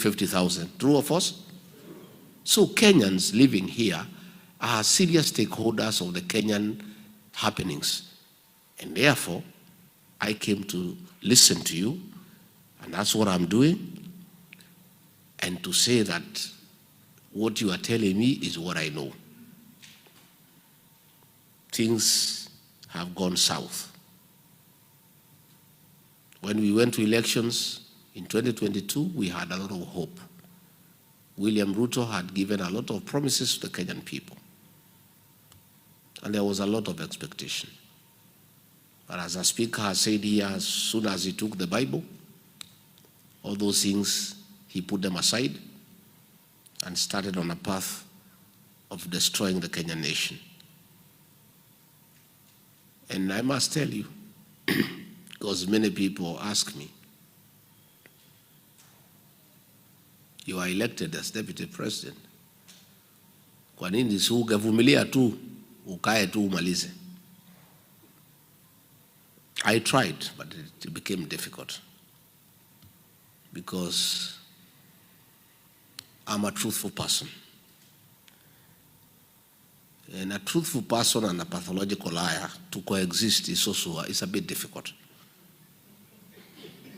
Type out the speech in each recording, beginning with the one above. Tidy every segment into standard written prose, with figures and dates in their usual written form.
50,000. True or false? So Kenyans living here are serious stakeholders of the Kenyan happenings. And therefore, I came to listen to you, and that's what I'm doing, and to say that what you are telling me is what I know. Things have gone south. When we went to elections in 2022, we had a lot of hope. William Ruto had given a lot of promises to the Kenyan people. And there was a lot of expectation. But as the speaker has said here, as soon as he took the Bible, all those things, he put them aside and started on a path of destroying the Kenyan nation. And I must tell you, because many people ask me, you are elected as deputy president. Kwa nini si ungevumilia tu, ukae tu umalize? I tried, but it became difficult because I'm a truthful person. And a truthful person and a pathological liar to coexist is also it's a bit difficult.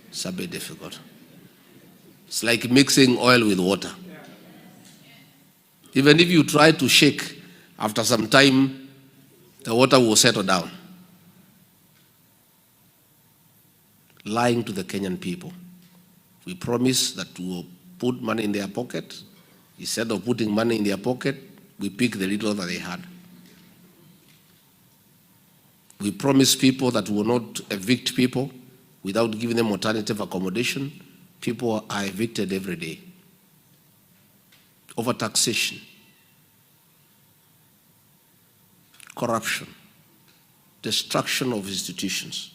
It's a bit difficult. It's like mixing oil with water. Even if you try to shake, after some time, the water will settle down. Lying to the Kenyan people. We promise that we will put money in their pocket. Instead of putting money in their pocket, we pick the little that they had. We promise people that we will not evict people without giving them alternative accommodation. People are evicted every day. Overtaxation. Corruption. Destruction of institutions.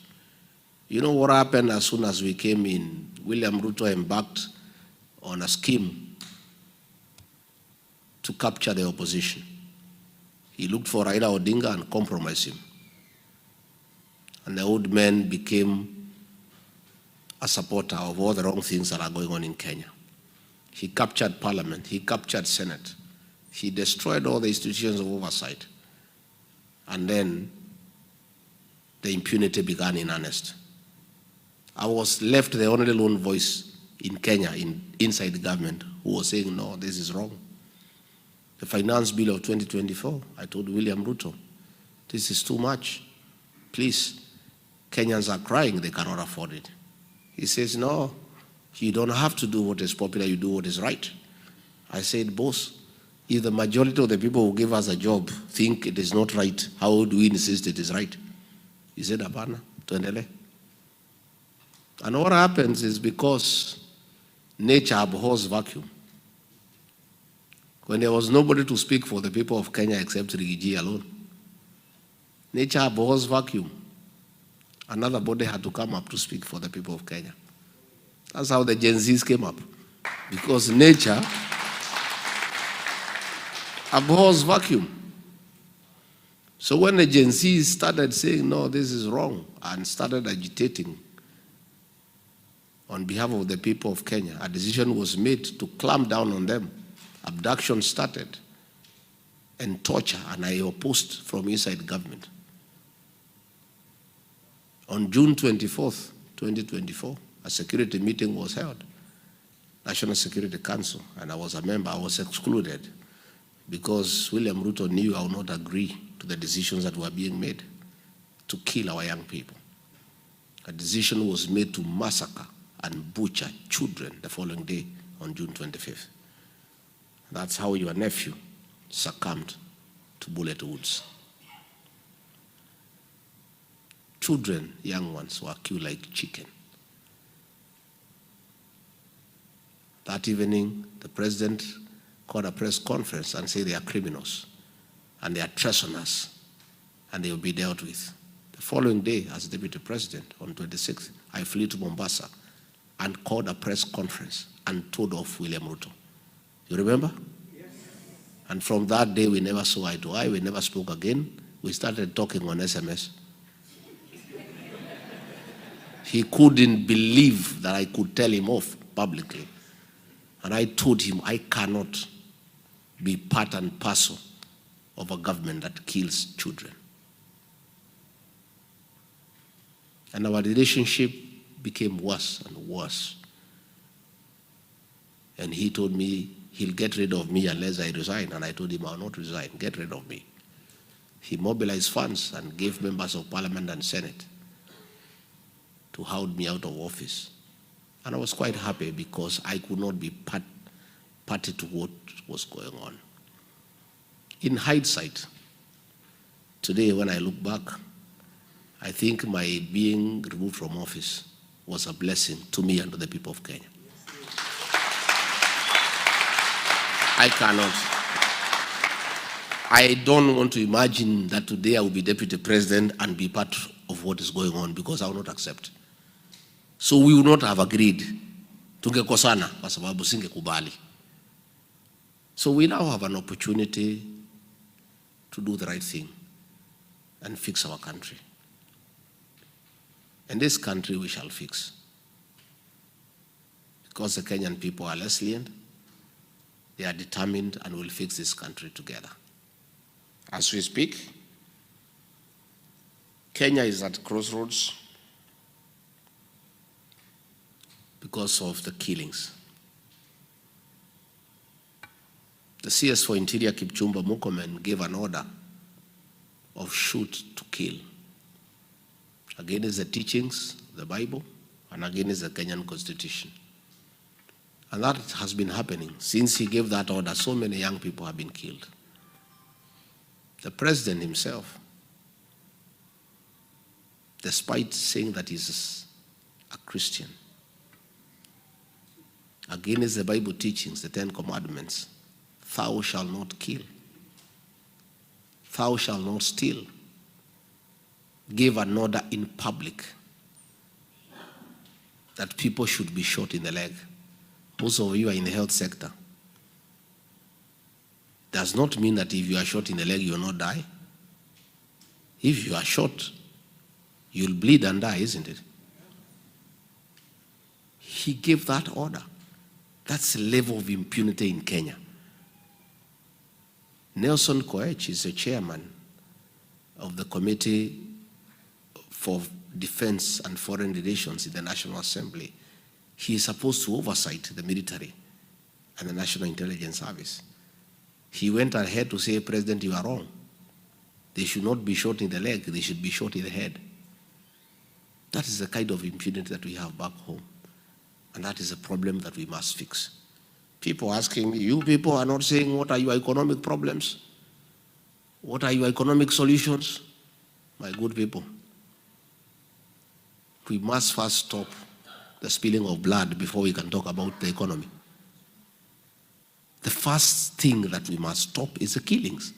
You know what happened as soon as we came in? William Ruto embarked on a scheme to capture the opposition. He looked for Raila Odinga and compromised him. And the old man became a supporter of all the wrong things that are going on in Kenya. He captured parliament, he captured Senate, he destroyed all the institutions of oversight. And then the impunity began in earnest. I was left the only lone voice in Kenya, inside the government, who was saying, no, this is wrong. The finance bill of 2024, I told William Ruto, this is too much. Please, Kenyans are crying, they cannot afford it. He says, no, you don't have to do what is popular, you do what is right. I said, boss, if the majority of the people who give us a job think it is not right, how do we insist it is right? He said, Abana, tuendele. And what happens is because nature abhors vacuum. When there was nobody to speak for the people of Kenya except Rigiji alone, nature abhors vacuum. Another body had to come up to speak for the people of Kenya. That's how the Gen Zs came up. Because nature abhors vacuum. So when the Gen Zs started saying, no, this is wrong, and started agitating on behalf of the people of Kenya, a decision was made to clamp down on them. Abduction started, and torture, and I opposed from inside government. On June 24th, 2024, a security meeting was held, National Security Council, and I was a member. I was excluded because William Ruto knew I would not agree to the decisions that were being made to kill our young people. A decision was made to massacre and butcher children the following day on June 25th. That's how your nephew succumbed to bullet wounds. Children, young ones, were killed like chicken. That evening, the president called a press conference and said they are criminals and they are treasoners and they will be dealt with. The following day, as deputy president, on 26th, I flew to Mombasa and called a press conference and told off William Ruto. You remember? Yes. And from that day, we never saw eye to eye. We never spoke again. We started talking on SMS. He couldn't believe that I could tell him off publicly. And I told him I cannot be part and parcel of a government that kills children. And our relationship became worse and worse. And he told me he'll get rid of me unless I resign. And I told him I'll not resign, get rid of me. He mobilized funds and gave members of parliament and senate to hold me out of office. And I was quite happy because I could not be party to what was going on. In hindsight, today when I look back, I think my being removed from office was a blessing to me and to the people of Kenya. I don't want to imagine that today I will be deputy president and be part of what is going on, because I will not accept. So we would not have agreed. Tungekosana kwa sababu singekubali. So we now have an opportunity to do the right thing and fix our country. And this country we shall fix. Because the Kenyan people are resilient, they are determined, and will fix this country together. As we speak, Kenya is at crossroads because of the killings. The CS for Interior, Kipchumba Murkomen, gave an order of shoot to kill against the teachings, the Bible, and against the Kenyan Constitution. And that has been happening. Since he gave that order, so many young people have been killed. The president himself, despite saying that he's a Christian, against the Bible teachings, the 10 Commandments, thou shalt not kill, thou shalt not steal, gave an order in public that people should be shot in the leg. Most of you are in the health sector. Does not mean that if you are shot in the leg, you will not die. If you are shot, you'll bleed and die, isn't it? He gave that order. That's the level of impunity in Kenya. Nelson Koech is the chairman of the Committee for Defense and Foreign Relations in the National Assembly. He is supposed to oversight the military and the National Intelligence Service. He went ahead to say, President, you are wrong. They should not be shot in the leg, they should be shot in the head. That is the kind of impunity that we have back home. And that is a problem that we must fix. People asking me, you people are not saying what are your economic problems? What are your economic solutions? My good people, we must first stop the spilling of blood before we can talk about the economy. The first thing that we must stop is the killings.